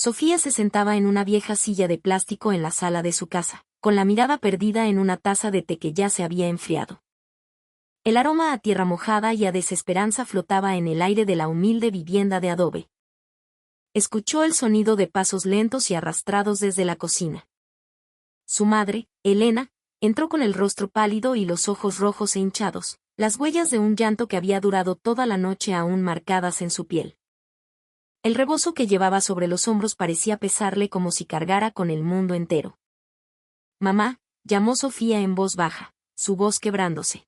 Sofía se sentaba en una vieja silla de plástico en la sala de su casa, con la mirada perdida en una taza de té que ya se había enfriado. El aroma a tierra mojada y a desesperanza flotaba en el aire de la humilde vivienda de adobe. Escuchó el sonido de pasos lentos y arrastrados desde la cocina. Su madre, Elena, entró con el rostro pálido y los ojos rojos e hinchados, las huellas de un llanto que había durado toda la noche aún marcadas en su piel. El rebozo que llevaba sobre los hombros parecía pesarle como si cargara con el mundo entero. «Mamá», llamó Sofía en voz baja, su voz quebrándose.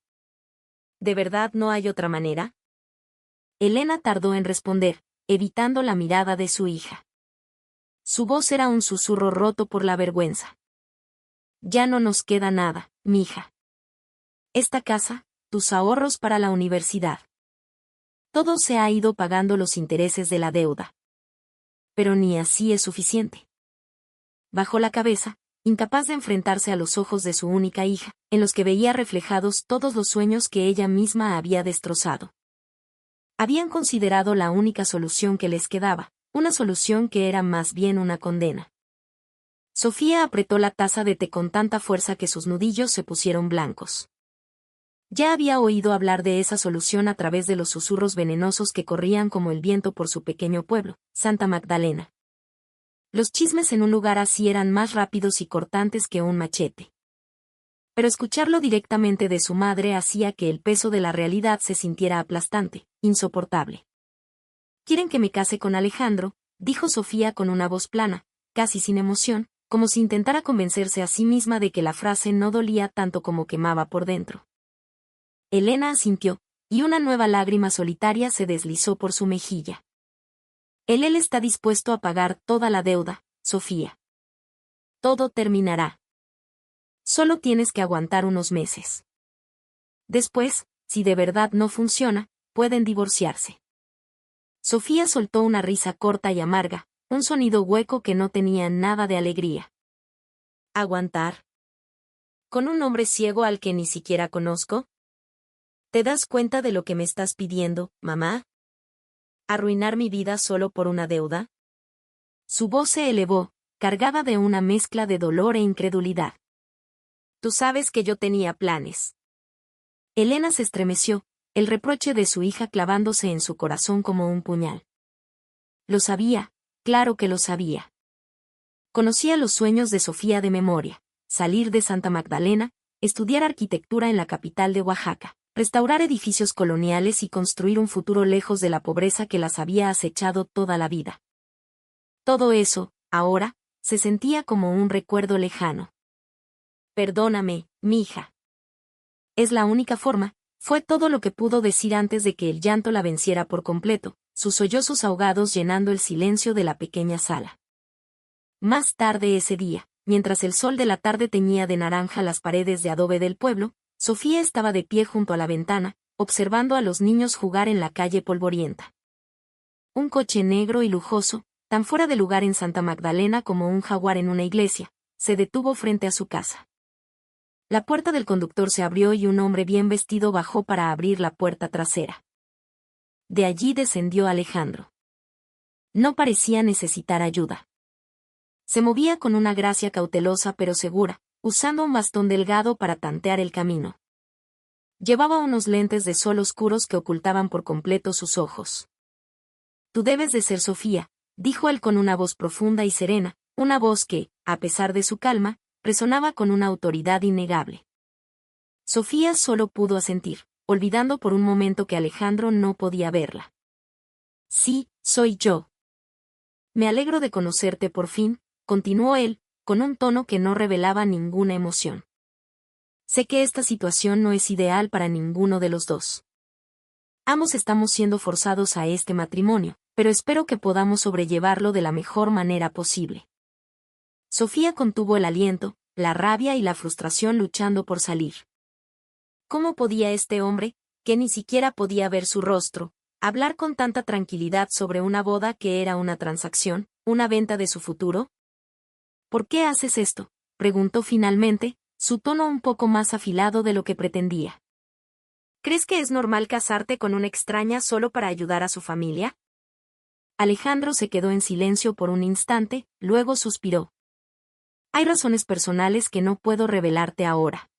«¿De verdad no hay otra manera?». Elena tardó en responder, evitando la mirada de su hija. Su voz era un susurro roto por la vergüenza. «Ya no nos queda nada, mija. Esta casa, tus ahorros para la universidad. Todo se ha ido pagando los intereses de la deuda. Pero ni así es suficiente». Bajó la cabeza, incapaz de enfrentarse a los ojos de su única hija, en los que veía reflejados todos los sueños que ella misma había destrozado. Habían considerado la única solución que les quedaba, una solución que era más bien una condena. Sofía apretó la taza de té con tanta fuerza que sus nudillos se pusieron blancos. Ya había oído hablar de esa solución a través de los susurros venenosos que corrían como el viento por su pequeño pueblo, Santa Magdalena. Los chismes en un lugar así eran más rápidos y cortantes que un machete. Pero escucharlo directamente de su madre hacía que el peso de la realidad se sintiera aplastante, insoportable. «¿Quieren que me case con Alejandro?», dijo Sofía con una voz plana, casi sin emoción, como si intentara convencerse a sí misma de que la frase no dolía tanto como quemaba por dentro. Elena asintió, y una nueva lágrima solitaria se deslizó por su mejilla. Él está dispuesto a pagar toda la deuda, Sofía. Todo terminará. Solo tienes que aguantar unos meses. Después, si de verdad no funciona, pueden divorciarse». Sofía soltó una risa corta y amarga, un sonido hueco que no tenía nada de alegría. «¿Aguantar? ¿Con un hombre ciego al que ni siquiera conozco? ¿Te das cuenta de lo que me estás pidiendo, mamá? ¿Arruinar mi vida solo por una deuda?». Su voz se elevó, cargada de una mezcla de dolor e incredulidad. «Tú sabes que yo tenía planes». Elena se estremeció, el reproche de su hija clavándose en su corazón como un puñal. Lo sabía, claro que lo sabía. Conocía los sueños de Sofía de memoria: salir de Santa Magdalena, estudiar arquitectura en la capital de Oaxaca, restaurar edificios coloniales y construir un futuro lejos de la pobreza que las había acechado toda la vida. Todo eso, ahora, se sentía como un recuerdo lejano. «Perdóname, mija. Es la única forma», fue todo lo que pudo decir antes de que el llanto la venciera por completo, sus sollozos ahogados llenando el silencio de la pequeña sala. Más tarde ese día, mientras el sol de la tarde teñía de naranja las paredes de adobe del pueblo, Sofía estaba de pie junto a la ventana, observando a los niños jugar en la calle polvorienta. Un coche negro y lujoso, tan fuera de lugar en Santa Magdalena como un jaguar en una iglesia, se detuvo frente a su casa. La puerta del conductor se abrió y un hombre bien vestido bajó para abrir la puerta trasera. De allí descendió Alejandro. No parecía necesitar ayuda. Se movía con una gracia cautelosa pero segura, usando un bastón delgado para tantear el camino. Llevaba unos lentes de sol oscuros que ocultaban por completo sus ojos. «Tú debes de ser Sofía», dijo él con una voz profunda y serena, una voz que, a pesar de su calma, resonaba con una autoridad innegable. Sofía solo pudo asentir, olvidando por un momento que Alejandro no podía verla. «Sí, soy yo. Me alegro de conocerte por fin», continuó él, con un tono que no revelaba ninguna emoción. «Sé que esta situación no es ideal para ninguno de los dos. Ambos estamos siendo forzados a este matrimonio, pero espero que podamos sobrellevarlo de la mejor manera posible». Sofía contuvo el aliento, la rabia y la frustración luchando por salir. ¿Cómo podía este hombre, que ni siquiera podía ver su rostro, hablar con tanta tranquilidad sobre una boda que era una transacción, una venta de su futuro? «¿Por qué haces esto?», preguntó finalmente, su tono un poco más afilado de lo que pretendía. «¿Crees que es normal casarte con una extraña solo para ayudar a su familia?». Alejandro se quedó en silencio por un instante, luego suspiró. Hay razones personales que no puedo revelarte ahora.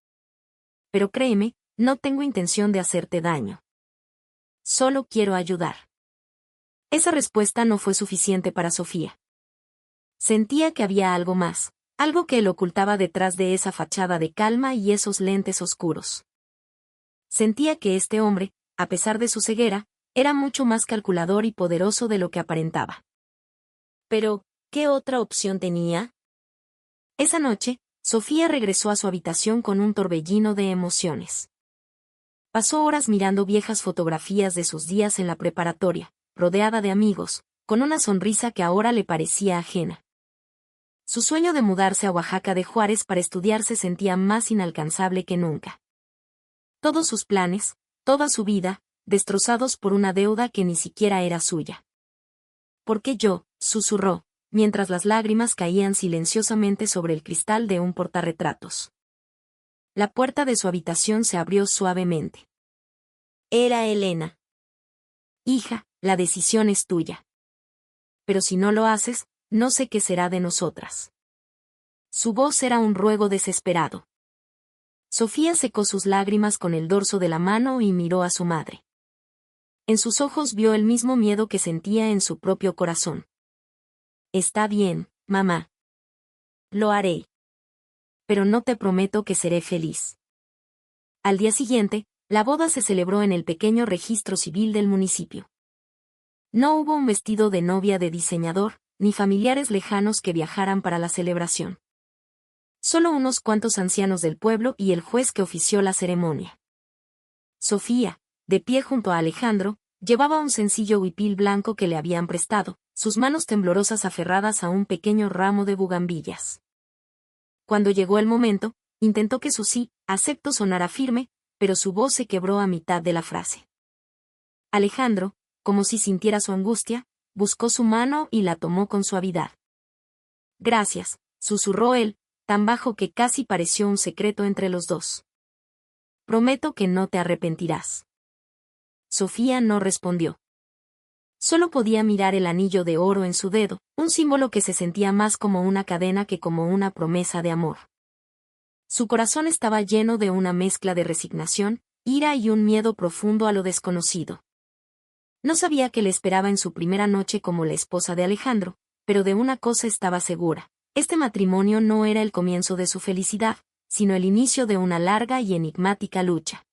Pero créeme, no tengo intención de hacerte daño. Solo quiero ayudar. Esa respuesta no fue suficiente para Sofía. Sentía que había algo más, algo que él ocultaba detrás de esa fachada de calma y esos lentes oscuros. Sentía que este hombre, a pesar de su ceguera, era mucho más calculador y poderoso de lo que aparentaba. Pero, ¿qué otra opción tenía? Esa noche, Sofía regresó a su habitación con un torbellino de emociones. Pasó horas mirando viejas fotografías de sus días en la preparatoria, rodeada de amigos, con una sonrisa que ahora le parecía ajena. Su sueño de mudarse a Oaxaca de Juárez para estudiar se sentía más inalcanzable que nunca. Todos sus planes, toda su vida, destrozados por una deuda que ni siquiera era suya. ¿Por qué yo?, susurró, mientras las lágrimas caían silenciosamente sobre el cristal de un portarretratos. La puerta de su habitación se abrió suavemente. Era Elena. Hija, la decisión es tuya. Pero si no lo haces, no sé qué será de nosotras. Su voz era un ruego desesperado. Sofía secó sus lágrimas con el dorso de la mano y miró a su madre. En sus ojos vio el mismo miedo que sentía en su propio corazón. Está bien, mamá. Lo haré. Pero no te prometo que seré feliz. Al día siguiente, la boda se celebró en el pequeño registro civil del municipio. No hubo un vestido de novia de diseñador, ni familiares lejanos que viajaran para la celebración. Solo unos cuantos ancianos del pueblo y el juez que ofició la ceremonia. Sofía, de pie junto a Alejandro, llevaba un sencillo huipil blanco que le habían prestado, sus manos temblorosas aferradas a un pequeño ramo de bugambillas. Cuando llegó el momento, intentó que su sí, acepto sonara firme, pero su voz se quebró a mitad de la frase. Alejandro, como si sintiera su angustia, buscó su mano y la tomó con suavidad. Gracias, susurró él, tan bajo que casi pareció un secreto entre los dos. Prometo que no te arrepentirás. Sofía no respondió. Solo podía mirar el anillo de oro en su dedo, un símbolo que se sentía más como una cadena que como una promesa de amor. Su corazón estaba lleno de una mezcla de resignación, ira y un miedo profundo a lo desconocido. No sabía qué le esperaba en su primera noche como la esposa de Alejandro, pero de una cosa estaba segura: este matrimonio no era el comienzo de su felicidad, sino el inicio de una larga y enigmática lucha.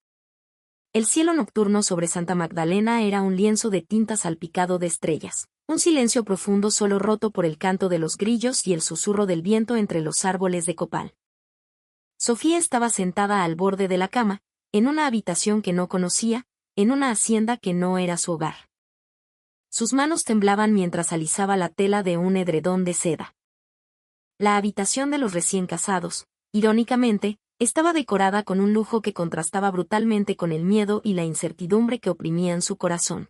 El cielo nocturno sobre Santa Magdalena era un lienzo de tinta salpicado de estrellas, un silencio profundo solo roto por el canto de los grillos y el susurro del viento entre los árboles de copal. Sofía estaba sentada al borde de la cama, en una habitación que no conocía, en una hacienda que no era su hogar. Sus manos temblaban mientras alisaba la tela de un edredón de seda. La habitación de los recién casados, irónicamente, estaba decorada con un lujo que contrastaba brutalmente con el miedo y la incertidumbre que oprimían su corazón.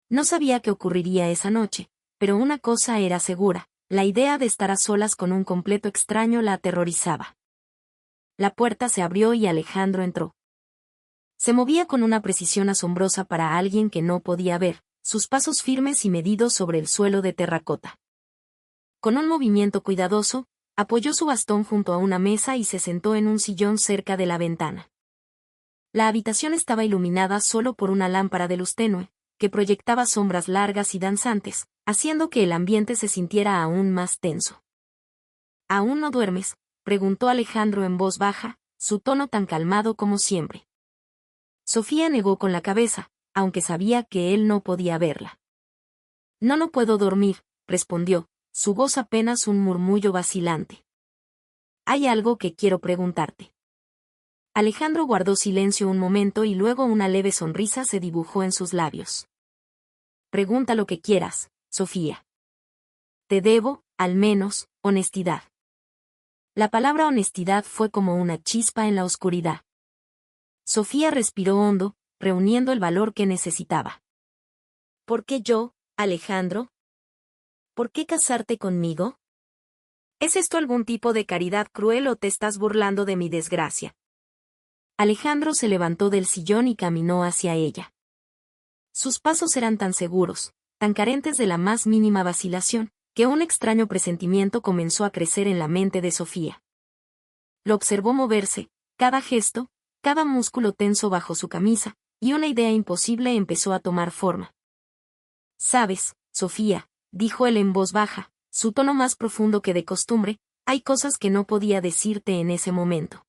No sabía qué ocurriría esa noche, pero una cosa era segura: la idea de estar a solas con un completo extraño la aterrorizaba. La puerta se abrió y Alejandro entró. Se movía con una precisión asombrosa para alguien que no podía ver, sus pasos firmes y medidos sobre el suelo de terracota. Con un movimiento cuidadoso, apoyó su bastón junto a una mesa y se sentó en un sillón cerca de la ventana. La habitación estaba iluminada solo por una lámpara de luz tenue, que proyectaba sombras largas y danzantes, haciendo que el ambiente se sintiera aún más tenso. ¿Aún no duermes?, preguntó Alejandro en voz baja, su tono tan calmado como siempre. Sofía negó con la cabeza, aunque sabía que él no podía verla. No puedo dormir, respondió, su voz apenas un murmullo vacilante. Hay algo que quiero preguntarte. Alejandro guardó silencio un momento y luego una leve sonrisa se dibujó en sus labios. Pregunta lo que quieras, Sofía. Te debo, al menos, honestidad. La palabra honestidad fue como una chispa en la oscuridad. Sofía respiró hondo, reuniendo el valor que necesitaba. ¿Por qué yo, Alejandro? ¿Por qué casarte conmigo? ¿Es esto algún tipo de caridad cruel o te estás burlando de mi desgracia? Alejandro se levantó del sillón y caminó hacia ella. Sus pasos eran tan seguros, tan carentes de la más mínima vacilación, que un extraño presentimiento comenzó a crecer en la mente de Sofía. Lo observó moverse, cada gesto, cada músculo tenso bajo su camisa, y una idea imposible empezó a tomar forma. «Sabes, Sofía», dijo él en voz baja, su tono más profundo que de costumbre, «hay cosas que no podía decirte en ese momento.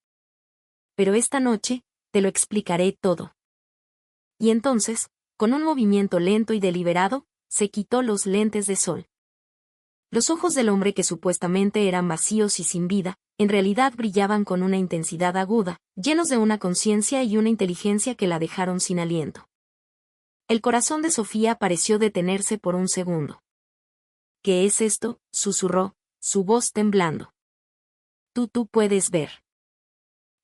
Pero esta noche, te lo explicaré todo». Y entonces, con un movimiento lento y deliberado, se quitó los lentes de sol. Los ojos del hombre que supuestamente eran vacíos y sin vida, en realidad brillaban con una intensidad aguda, llenos de una conciencia y una inteligencia que la dejaron sin aliento. El corazón de Sofía pareció detenerse por un segundo. «¿Qué es esto?», susurró, su voz temblando. Tú puedes ver».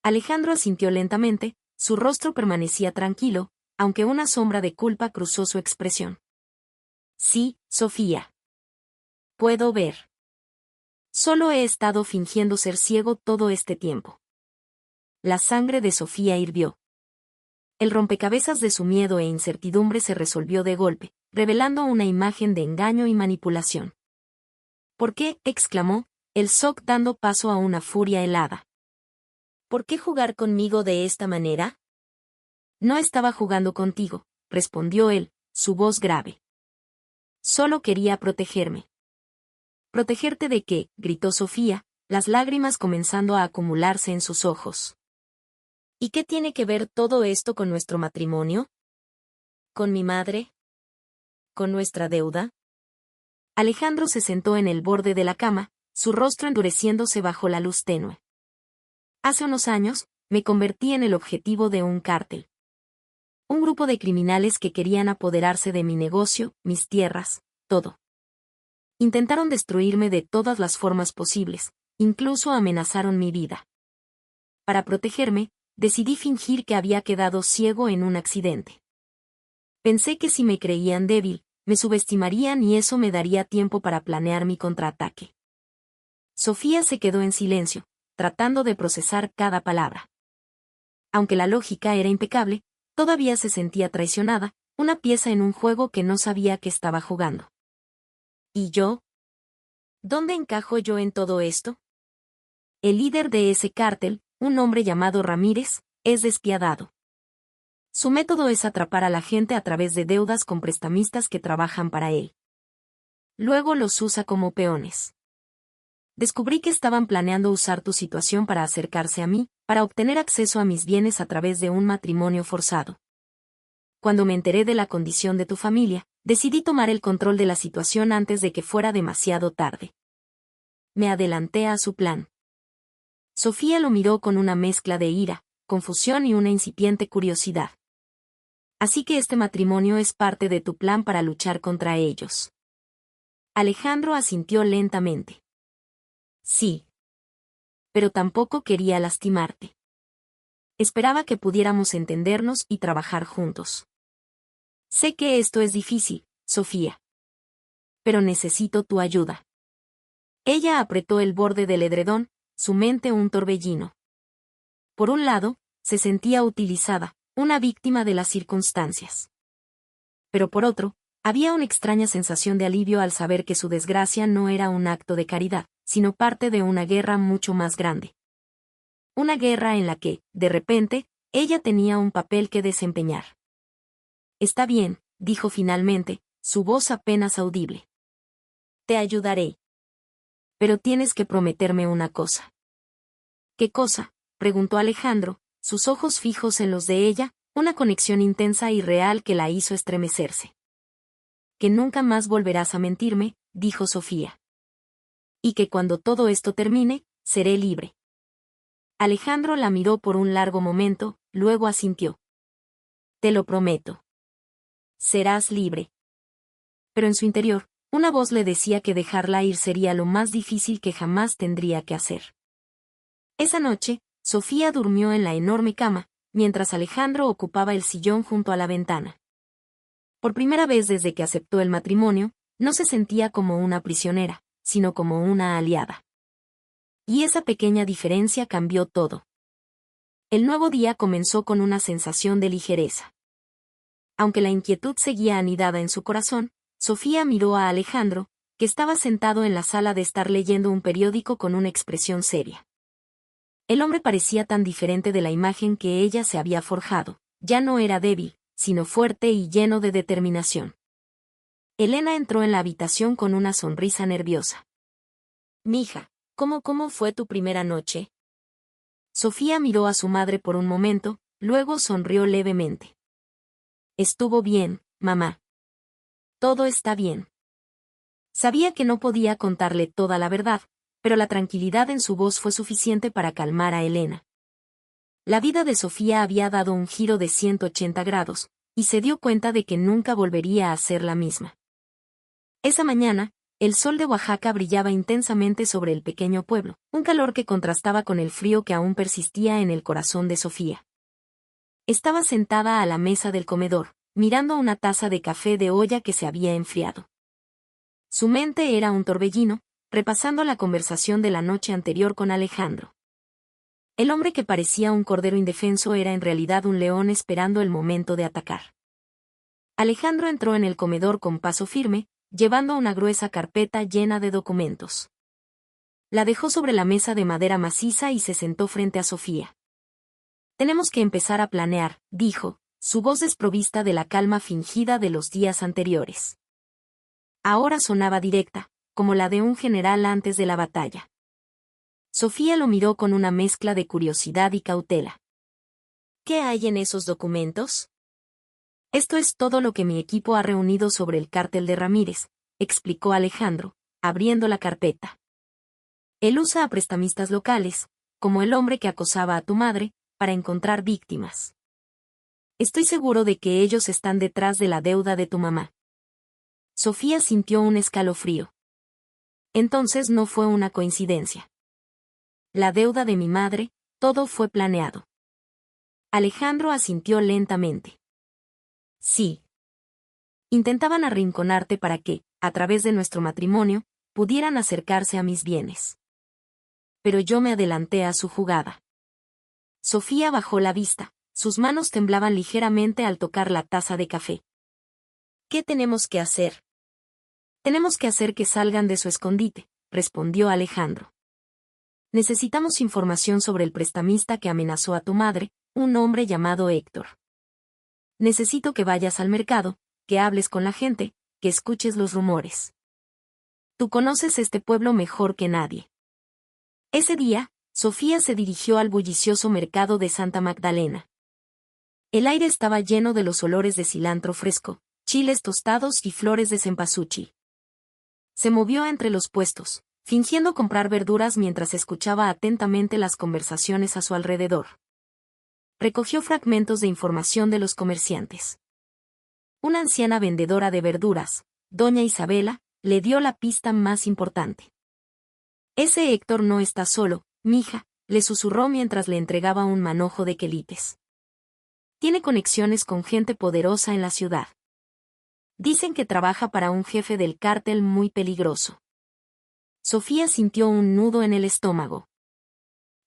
Alejandro asintió lentamente, su rostro permanecía tranquilo, aunque una sombra de culpa cruzó su expresión. «Sí, Sofía. Puedo ver. Solo he estado fingiendo ser ciego todo este tiempo». La sangre de Sofía hirvió. El rompecabezas de su miedo e incertidumbre se resolvió de golpe, revelando una imagen de engaño y manipulación. «¿Por qué?», exclamó, el shock dando paso a una furia helada. «¿Por qué jugar conmigo de esta manera?». «No estaba jugando contigo», respondió él, su voz grave. «Solo quería protegerme». «¿Protegerte de qué?», gritó Sofía, las lágrimas comenzando a acumularse en sus ojos. «¿Y qué tiene que ver todo esto con nuestro matrimonio? ¿Con mi madre? ¿Con nuestra deuda?». Alejandro se sentó en el borde de la cama, su rostro endureciéndose bajo la luz tenue. «Hace unos años, me convertí en el objetivo de un cártel. Un grupo de criminales que querían apoderarse de mi negocio, mis tierras, todo. Intentaron destruirme de todas las formas posibles, incluso amenazaron mi vida. Para protegerme, decidí fingir que había quedado ciego en un accidente. Pensé que si me creían débil, me subestimarían y eso me daría tiempo para planear mi contraataque». Sofía se quedó en silencio, tratando de procesar cada palabra. Aunque la lógica era impecable, todavía se sentía traicionada, una pieza en un juego que no sabía que estaba jugando. «¿Y yo? ¿Dónde encajo yo en todo esto?». «El líder de ese cártel, un hombre llamado Ramírez, es despiadado. Su método es atrapar a la gente a través de deudas con prestamistas que trabajan para él. Luego los usa como peones. Descubrí que estaban planeando usar tu situación para acercarse a mí, para obtener acceso a mis bienes a través de un matrimonio forzado. Cuando me enteré de la condición de tu familia, decidí tomar el control de la situación antes de que fuera demasiado tarde. Me adelanté a su plan». Sofía lo miró con una mezcla de ira, confusión y una incipiente curiosidad. «Así que este matrimonio es parte de tu plan para luchar contra ellos». Alejandro asintió lentamente. «Sí. Pero tampoco quería lastimarte. Esperaba que pudiéramos entendernos y trabajar juntos. Sé que esto es difícil, Sofía. Pero necesito tu ayuda». Ella apretó el borde del edredón, su mente un torbellino. Por un lado, se sentía utilizada, una víctima de las circunstancias. Pero por otro, había una extraña sensación de alivio al saber que su desgracia no era un acto de caridad, sino parte de una guerra mucho más grande. Una guerra en la que, de repente, ella tenía un papel que desempeñar. «Está bien», dijo finalmente, su voz apenas audible. «Te ayudaré. Pero tienes que prometerme una cosa». «¿Qué cosa?», preguntó Alejandro, sus ojos fijos en los de ella, una conexión intensa y real que la hizo estremecerse. «Que nunca más volverás a mentirme», dijo Sofía. «Y que cuando todo esto termine, seré libre». Alejandro la miró por un largo momento, luego asintió. «Te lo prometo. Serás libre». Pero en su interior, una voz le decía que dejarla ir sería lo más difícil que jamás tendría que hacer. Esa noche, Sofía durmió en la enorme cama, mientras Alejandro ocupaba el sillón junto a la ventana. Por primera vez desde que aceptó el matrimonio, no se sentía como una prisionera, sino como una aliada. Y esa pequeña diferencia cambió todo. El nuevo día comenzó con una sensación de ligereza. Aunque la inquietud seguía anidada en su corazón, Sofía miró a Alejandro, que estaba sentado en la sala de estar leyendo un periódico con una expresión seria. El hombre parecía tan diferente de la imagen que ella se había forjado. Ya no era débil, sino fuerte y lleno de determinación. Elena entró en la habitación con una sonrisa nerviosa. «Mija, ¿cómo fue tu primera noche?» Sofía miró a su madre por un momento, luego sonrió levemente. «Estuvo bien, mamá. Todo está bien». Sabía que no podía contarle toda la verdad, pero la tranquilidad en su voz fue suficiente para calmar a Elena. La vida de Sofía había dado un giro de 180 grados, y se dio cuenta de que nunca volvería a ser la misma. Esa mañana, el sol de Oaxaca brillaba intensamente sobre el pequeño pueblo, un calor que contrastaba con el frío que aún persistía en el corazón de Sofía. Estaba sentada a la mesa del comedor, mirando una taza de café de olla que se había enfriado. Su mente era un torbellino, repasando la conversación de la noche anterior con Alejandro. El hombre que parecía un cordero indefenso era en realidad un león esperando el momento de atacar. Alejandro entró en el comedor con paso firme, llevando una gruesa carpeta llena de documentos. La dejó sobre la mesa de madera maciza y se sentó frente a Sofía. «Tenemos que empezar a planear», dijo, su voz desprovista de la calma fingida de los días anteriores. Ahora sonaba directa, como la de un general antes de la batalla. Sofía lo miró con una mezcla de curiosidad y cautela. «¿Qué hay en esos documentos?» «Esto es todo lo que mi equipo ha reunido sobre el cártel de Ramírez», explicó Alejandro, abriendo la carpeta. «Él usa a prestamistas locales, como el hombre que acosaba a tu madre, para encontrar víctimas. Estoy seguro de que ellos están detrás de la deuda de tu mamá». Sofía sintió un escalofrío. Entonces no fue una coincidencia. La deuda de mi madre, todo fue planeado. Alejandro asintió lentamente. Sí. Intentaban arrinconarte para que, a través de nuestro matrimonio, pudieran acercarse a mis bienes. Pero yo me adelanté a su jugada. Sofía bajó la vista, sus manos temblaban ligeramente al tocar la taza de café. ¿Qué tenemos que hacer? Tenemos que hacer que salgan de su escondite, respondió Alejandro. Necesitamos información sobre el prestamista que amenazó a tu madre, un hombre llamado Héctor. Necesito que vayas al mercado, que hables con la gente, que escuches los rumores. Tú conoces este pueblo mejor que nadie. Ese día, Sofía se dirigió al bullicioso mercado de Santa Magdalena. El aire estaba lleno de los olores de cilantro fresco, chiles tostados y flores de cempasúchil. Se movió entre los puestos, fingiendo comprar verduras mientras escuchaba atentamente las conversaciones a su alrededor. Recogió fragmentos de información de los comerciantes. Una anciana vendedora de verduras, doña Isabela, le dio la pista más importante. «Ese Héctor no está solo, mija», le susurró mientras le entregaba un manojo de quelites. «Tiene conexiones con gente poderosa en la ciudad. Dicen que trabaja para un jefe del cártel muy peligroso». Sofía sintió un nudo en el estómago.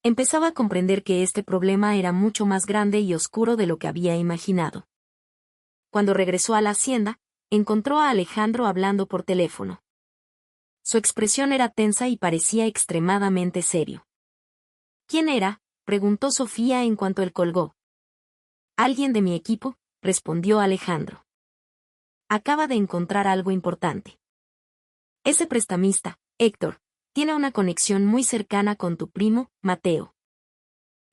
Empezaba a comprender que este problema era mucho más grande y oscuro de lo que había imaginado. Cuando regresó a la hacienda, encontró a Alejandro hablando por teléfono. Su expresión era tensa y parecía extremadamente serio. «¿Quién era?», preguntó Sofía en cuanto él colgó. «Alguien de mi equipo», respondió Alejandro. «Acaba de encontrar algo importante. Ese prestamista, Héctor, tiene una conexión muy cercana con tu primo, Mateo».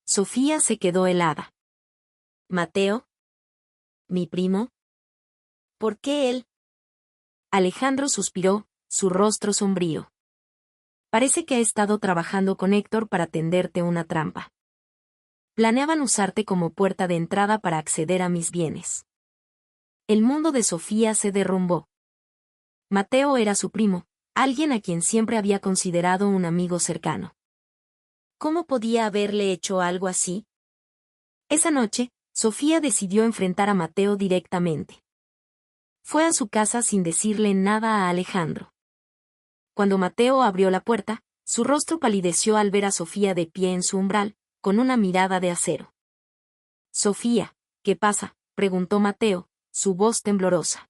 Sofía se quedó helada. «¿Mateo? ¿Mi primo? ¿Por qué él?» Alejandro suspiró, su rostro sombrío. «Parece que ha estado trabajando con Héctor para tenderte una trampa. Planeaban usarte como puerta de entrada para acceder a mis bienes». El mundo de Sofía se derrumbó. Mateo era su primo, alguien a quien siempre había considerado un amigo cercano. ¿Cómo podía haberle hecho algo así? Esa noche, Sofía decidió enfrentar a Mateo directamente. Fue a su casa sin decirle nada a Alejandro. Cuando Mateo abrió la puerta, su rostro palideció al ver a Sofía de pie en su umbral, con una mirada de acero. «Sofía, ¿qué pasa?», preguntó Mateo, su voz temblorosa.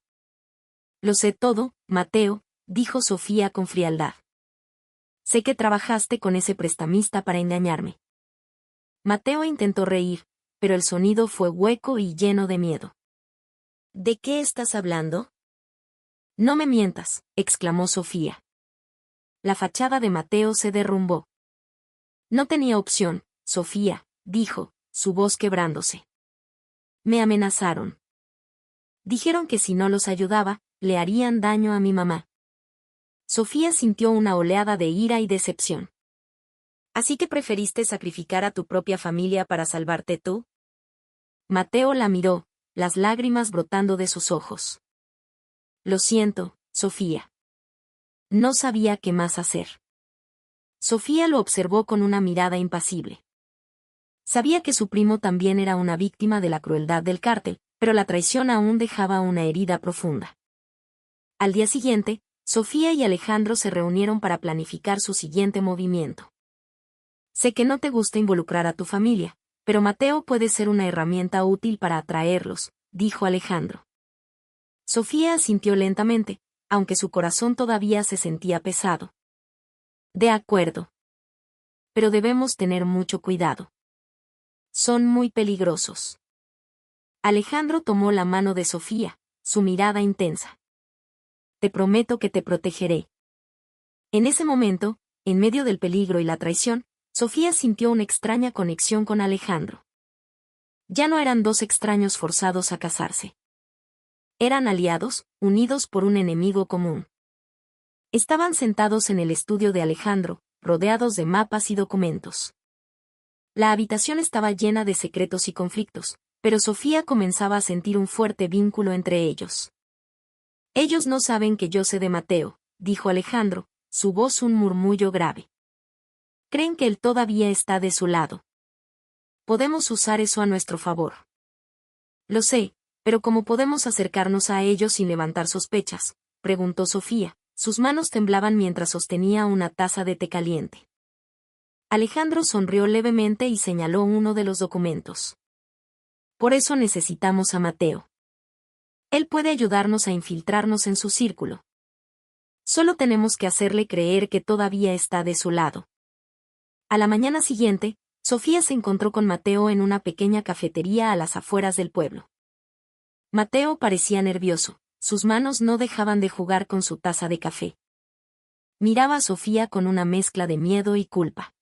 Lo sé todo, Mateo, dijo Sofía con frialdad. Sé que trabajaste con ese prestamista para engañarme. Mateo intentó reír, pero el sonido fue hueco y lleno de miedo. ¿De qué estás hablando? No me mientas, exclamó Sofía. La fachada de Mateo se derrumbó. No tenía opción, Sofía, dijo, su voz quebrándose. Me amenazaron. Dijeron que si no los ayudaba, le harían daño a mi mamá. Sofía sintió una oleada de ira y decepción. ¿Así que preferiste sacrificar a tu propia familia para salvarte tú? Mateo la miró, las lágrimas brotando de sus ojos. Lo siento, Sofía. No sabía qué más hacer. Sofía lo observó con una mirada impasible. Sabía que su primo también era una víctima de la crueldad del cártel, pero la traición aún dejaba una herida profunda. Al día siguiente, Sofía y Alejandro se reunieron para planificar su siguiente movimiento. Sé que no te gusta involucrar a tu familia, pero Mateo puede ser una herramienta útil para atraerlos, dijo Alejandro. Sofía asintió lentamente, aunque su corazón todavía se sentía pesado. De acuerdo. Pero debemos tener mucho cuidado. Son muy peligrosos. Alejandro tomó la mano de Sofía, su mirada intensa. Te prometo que te protegeré. En ese momento, en medio del peligro y la traición, Sofía sintió una extraña conexión con Alejandro. Ya no eran dos extraños forzados a casarse. Eran aliados, unidos por un enemigo común. Estaban sentados en el estudio de Alejandro, rodeados de mapas y documentos. La habitación estaba llena de secretos y conflictos, pero Sofía comenzaba a sentir un fuerte vínculo entre ellos. Ellos no saben que yo sé de Mateo, dijo Alejandro, su voz un murmullo grave. Creen que él todavía está de su lado. Podemos usar eso a nuestro favor. Lo sé, pero ¿cómo podemos acercarnos a ellos sin levantar sospechas?, preguntó Sofía. Sus manos temblaban mientras sostenía una taza de té caliente. Alejandro sonrió levemente y señaló uno de los documentos. Por eso necesitamos a Mateo. Él puede ayudarnos a infiltrarnos en su círculo. Solo tenemos que hacerle creer que todavía está de su lado. A la mañana siguiente, Sofía se encontró con Mateo en una pequeña cafetería a las afueras del pueblo. Mateo parecía nervioso, sus manos no dejaban de jugar con su taza de café. Miraba a Sofía con una mezcla de miedo y culpa.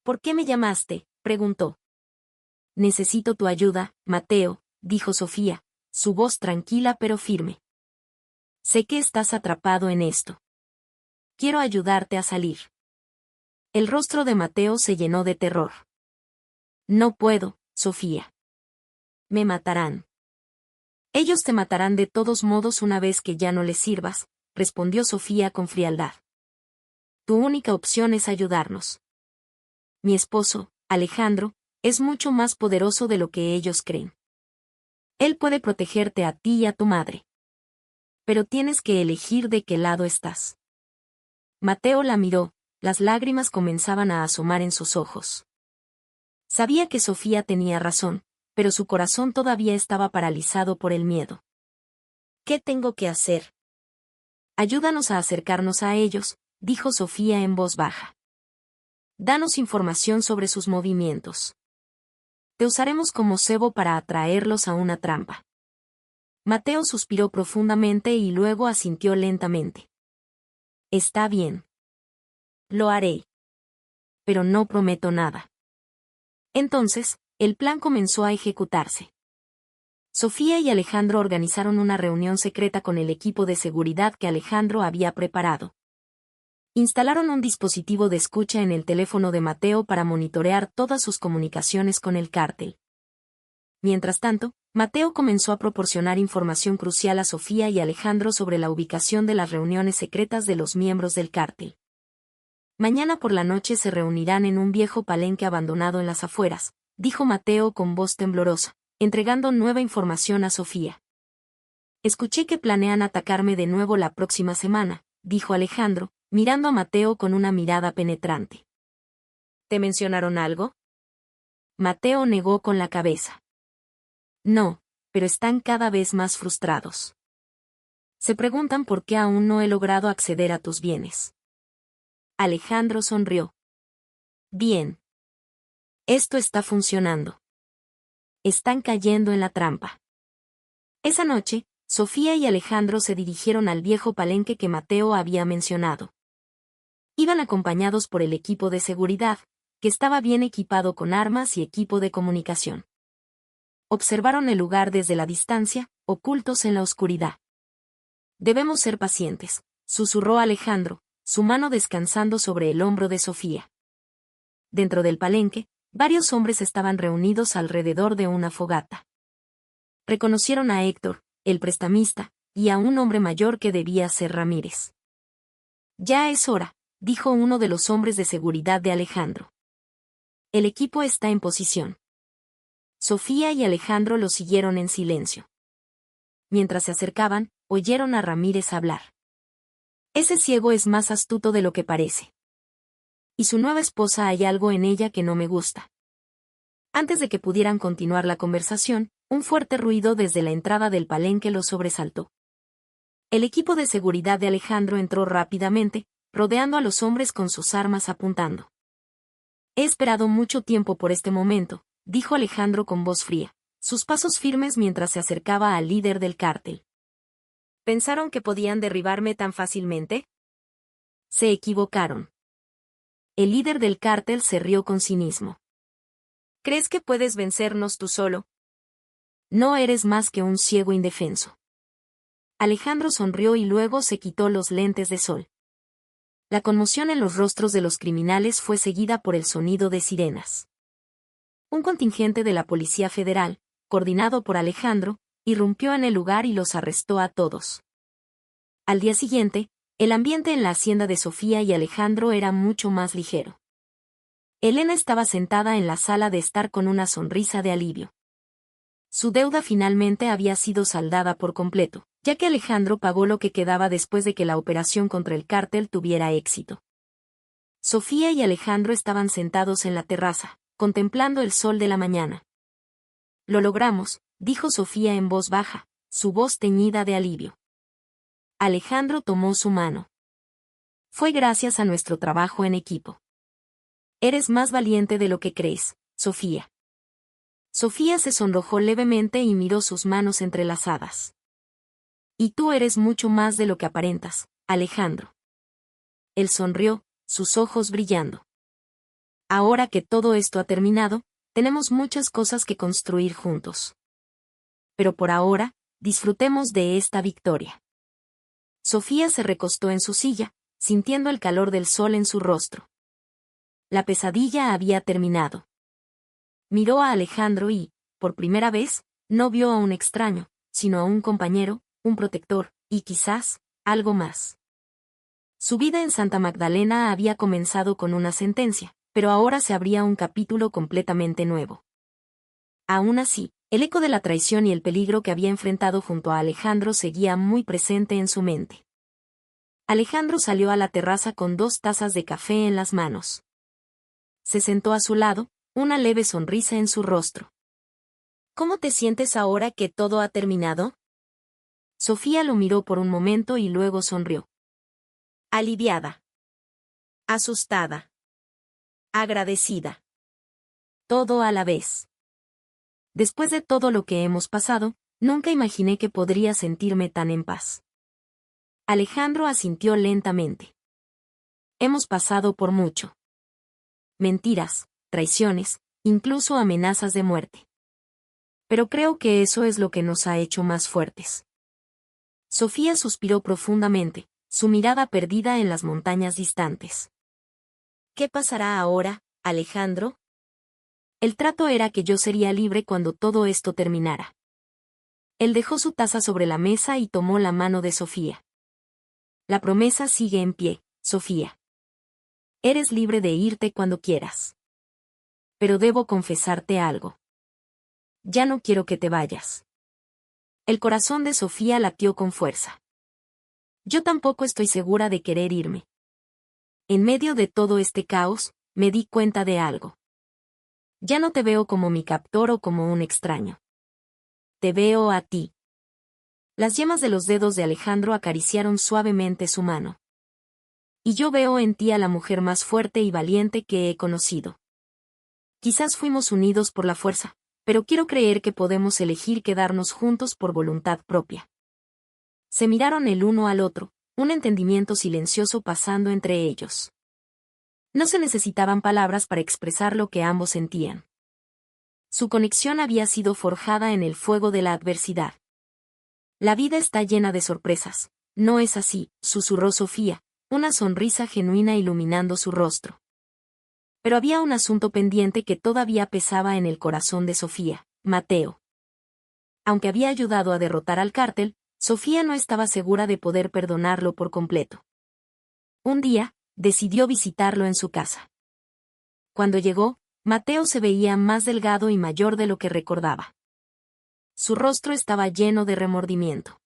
¿Por qué me llamaste?, preguntó. Necesito tu ayuda, Mateo, dijo Sofía, su voz tranquila pero firme. Sé que estás atrapado en esto. Quiero ayudarte a salir. El rostro de Mateo se llenó de terror. No puedo, Sofía. Me matarán. Ellos te matarán de todos modos una vez que ya no les sirvas, respondió Sofía con frialdad. Tu única opción es ayudarnos. Mi esposo, Alejandro, es mucho más poderoso de lo que ellos creen. Él puede protegerte a ti y a tu madre. Pero tienes que elegir de qué lado estás. Mateo la miró, las lágrimas comenzaban a asomar en sus ojos. Sabía que Sofía tenía razón, pero su corazón todavía estaba paralizado por el miedo. ¿Qué tengo que hacer? Ayúdanos a acercarnos a ellos, dijo Sofía en voz baja. Danos información sobre sus movimientos. Te usaremos como cebo para atraerlos a una trampa. Mateo suspiró profundamente y luego asintió lentamente. Está bien. Lo haré. Pero no prometo nada. Entonces, el plan comenzó a ejecutarse. Sofía y Alejandro organizaron una reunión secreta con el equipo de seguridad que Alejandro había preparado. Instalaron un dispositivo de escucha en el teléfono de Mateo para monitorear todas sus comunicaciones con el cártel. Mientras tanto, Mateo comenzó a proporcionar información crucial a Sofía y Alejandro sobre la ubicación de las reuniones secretas de los miembros del cártel. Mañana por la noche se reunirán en un viejo palenque abandonado en las afueras, dijo Mateo con voz temblorosa, entregando nueva información a Sofía. Escuché que planean atacarme de nuevo la próxima semana, dijo Alejandro, mirando a Mateo con una mirada penetrante. ¿Te mencionaron algo? Mateo negó con la cabeza. No, pero están cada vez más frustrados. Se preguntan por qué aún no he logrado acceder a tus bienes. Alejandro sonrió. Bien. Esto está funcionando. Están cayendo en la trampa. Esa noche, Sofía y Alejandro se dirigieron al viejo palenque que Mateo había mencionado. Iban acompañados por el equipo de seguridad, que estaba bien equipado con armas y equipo de comunicación. Observaron el lugar desde la distancia, ocultos en la oscuridad. Debemos ser pacientes, susurró Alejandro, su mano descansando sobre el hombro de Sofía. Dentro del palenque, varios hombres estaban reunidos alrededor de una fogata. Reconocieron a Héctor, el prestamista, y a un hombre mayor que debía ser Ramírez. Ya es hora, dijo uno de los hombres de seguridad de Alejandro. El equipo está en posición. Sofía y Alejandro lo siguieron en silencio. Mientras se acercaban, oyeron a Ramírez hablar. Ese ciego es más astuto de lo que parece. Y su nueva esposa, hay algo en ella que no me gusta. Antes de que pudieran continuar la conversación, un fuerte ruido desde la entrada del palenque los sobresaltó. El equipo de seguridad de Alejandro entró rápidamente, rodeando a los hombres con sus armas apuntando. He esperado mucho tiempo por este momento, dijo Alejandro con voz fría, sus pasos firmes mientras se acercaba al líder del cártel. ¿Pensaron que podían derribarme tan fácilmente? Se equivocaron. El líder del cártel se rió con cinismo. ¿Crees que puedes vencernos tú solo? No eres más que un ciego indefenso. Alejandro sonrió y luego se quitó los lentes de sol. La conmoción en los rostros de los criminales fue seguida por el sonido de sirenas. Un contingente de la Policía Federal, coordinado por Alejandro, irrumpió en el lugar y los arrestó a todos. Al día siguiente, el ambiente en la hacienda de Sofía y Alejandro era mucho más ligero. Elena estaba sentada en la sala de estar con una sonrisa de alivio. Su deuda finalmente había sido saldada por completo, ya que Alejandro pagó lo que quedaba después de que la operación contra el cártel tuviera éxito. Sofía y Alejandro estaban sentados en la terraza, contemplando el sol de la mañana. Lo logramos, dijo Sofía en voz baja, su voz teñida de alivio. Alejandro tomó su mano. Fue gracias a nuestro trabajo en equipo. Eres más valiente de lo que crees, Sofía. Sofía se sonrojó levemente y miró sus manos entrelazadas. Y tú eres mucho más de lo que aparentas, Alejandro. Él sonrió, sus ojos brillando. Ahora que todo esto ha terminado, tenemos muchas cosas que construir juntos. Pero por ahora, disfrutemos de esta victoria. Sofía se recostó en su silla, sintiendo el calor del sol en su rostro. La pesadilla había terminado. Miró a Alejandro y, por primera vez, no vio a un extraño, sino a un compañero, un protector, y quizás, algo más. Su vida en Santa Magdalena había comenzado con una sentencia, pero ahora se abría un capítulo completamente nuevo. Aún así, el eco de la traición y el peligro que había enfrentado junto a Alejandro seguía muy presente en su mente. Alejandro salió a la terraza con 2 tazas de café en las manos. Se sentó a su lado, una leve sonrisa en su rostro. ¿Cómo te sientes ahora que todo ha terminado? Sofía lo miró por un momento y luego sonrió. Aliviada. Asustada. Agradecida. Todo a la vez. Después de todo lo que hemos pasado, nunca imaginé que podría sentirme tan en paz. Alejandro asintió lentamente. Hemos pasado por mucho. Mentiras, traiciones, incluso amenazas de muerte. Pero creo que eso es lo que nos ha hecho más fuertes. Sofía suspiró profundamente, su mirada perdida en las montañas distantes. ¿Qué pasará ahora, Alejandro? El trato era que yo sería libre cuando todo esto terminara. Él dejó su taza sobre la mesa y tomó la mano de Sofía. La promesa sigue en pie, Sofía. Eres libre de irte cuando quieras. Pero debo confesarte algo. Ya no quiero que te vayas. El corazón de Sofía latió con fuerza. Yo tampoco estoy segura de querer irme. En medio de todo este caos, me di cuenta de algo. Ya no te veo como mi captor o como un extraño. Te veo a ti. Las yemas de los dedos de Alejandro acariciaron suavemente su mano. Y yo veo en ti a la mujer más fuerte y valiente que he conocido. Quizás fuimos unidos por la fuerza, pero quiero creer que podemos elegir quedarnos juntos por voluntad propia. Se miraron el uno al otro, un entendimiento silencioso pasando entre ellos. No se necesitaban palabras para expresar lo que ambos sentían. Su conexión había sido forjada en el fuego de la adversidad. La vida está llena de sorpresas, ¿no es así?, susurró Sofía, una sonrisa genuina iluminando su rostro. Pero había un asunto pendiente que todavía pesaba en el corazón de Sofía, Mateo. Aunque había ayudado a derrotar al cártel, Sofía no estaba segura de poder perdonarlo por completo. Un día, decidió visitarlo en su casa. Cuando llegó, Mateo se veía más delgado y mayor de lo que recordaba. Su rostro estaba lleno de remordimiento.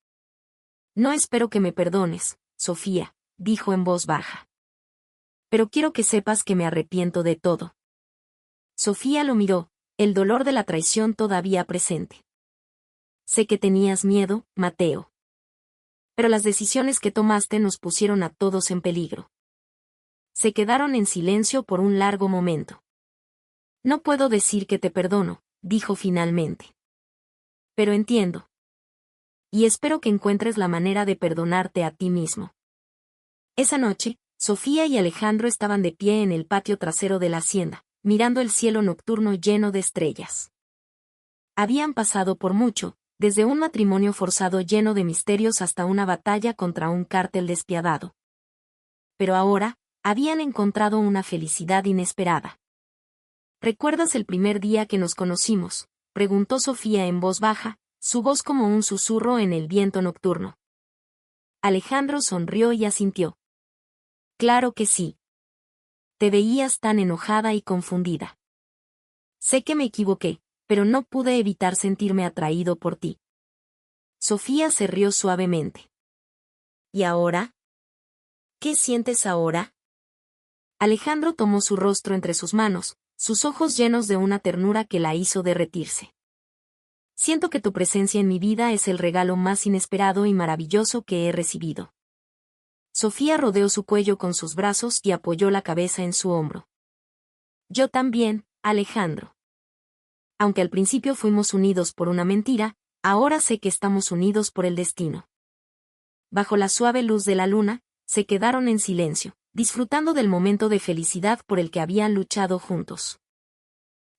No espero que me perdones, Sofía, dijo en voz baja. Pero quiero que sepas que me arrepiento de todo. Sofía lo miró, el dolor de la traición todavía presente. Sé que tenías miedo, Mateo. Pero las decisiones que tomaste nos pusieron a todos en peligro. Se quedaron en silencio por un largo momento. No puedo decir que te perdono, dijo finalmente. Pero entiendo. Y espero que encuentres la manera de perdonarte a ti mismo. Esa noche, Sofía y Alejandro estaban de pie en el patio trasero de la hacienda, mirando el cielo nocturno lleno de estrellas. Habían pasado por mucho, desde un matrimonio forzado lleno de misterios hasta una batalla contra un cártel despiadado. Pero ahora, habían encontrado una felicidad inesperada. ¿Recuerdas el primer día que nos conocimos?, preguntó Sofía en voz baja, su voz como un susurro en el viento nocturno. Alejandro sonrió y asintió. Claro que sí. Te veías tan enojada y confundida. Sé que me equivoqué, pero no pude evitar sentirme atraído por ti. Sofía se rió suavemente. ¿Y ahora? ¿Qué sientes ahora? Alejandro tomó su rostro entre sus manos, sus ojos llenos de una ternura que la hizo derretirse. Siento que tu presencia en mi vida es el regalo más inesperado y maravilloso que he recibido. Sofía rodeó su cuello con sus brazos y apoyó la cabeza en su hombro. Yo también, Alejandro. Aunque al principio fuimos unidos por una mentira, ahora sé que estamos unidos por el destino. Bajo la suave luz de la luna, se quedaron en silencio, disfrutando del momento de felicidad por el que habían luchado juntos.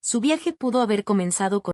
Su viaje pudo haber comenzado con